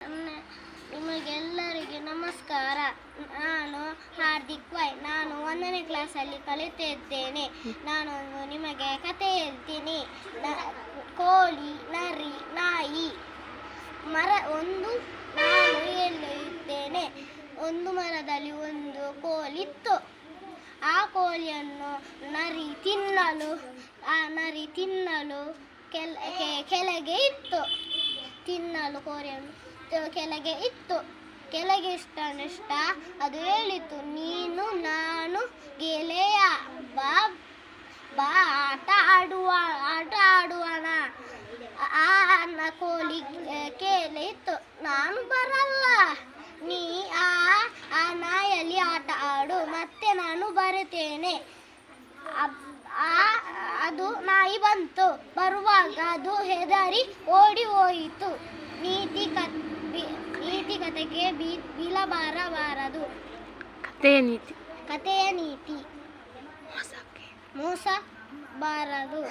ನಿಮಗೆಲ್ಲರಿಗೆ ನಮಸ್ಕಾರ. ನಾನು ಹಾರ್ದಿಕ್ ವೈ. ನಾನು 1ನೇ ಕ್ಲಾಸಲ್ಲಿ ಕಲಿತಿದ್ದೇನೆ. ನಾನು ನಿಮಗೆ ಕತೆ ಹೇಳ್ತೀನಿ. ಕೋಳಿ, ನರಿ, ನಾಯಿ. ನಾನು ಹೇಳುತ್ತೇನೆ. ಒಂದು ಮರದಲ್ಲಿ ಒಂದು ಕೋಲಿತ್ತು. ಆ ಕೋಳಿಯನ್ನು ನರಿ ತಿನ್ನಲು ಕೆಳಗೆ ಇತ್ತು. ಕೆಳಗೆ ಇತ್ತು. ಕೆಳಗೆ ಇಷ್ಟ ಅದು ಹೇಳಿತು, ನೀನು ನಾನು ಗೆಳೆಯ, ಬಾ ಆಟ ಆಡುವಣ. ಆ ಕೋಳಿ ಕೇಳಿತು, ನಾನು ಬರಲ್ಲ, ನೀ ಆ ನಾಯಲ್ಲಿ ಆಟ ಆಡು, ಮತ್ತೆ ನಾನು ಬರುತ್ತೇನೆ. ಅದು ನಾಯಿ ಬಂತು. ಬರುವಾಗ ಅದು ಹೆದರಿ ಓಡಿ ಹೋಯಿತು. ನೀತಿ ಕತೆಗೆ ಬೀಳಬಾರದು. ಕತೆಯ ನೀತಿ ಮೋಸ ಬಾರದು.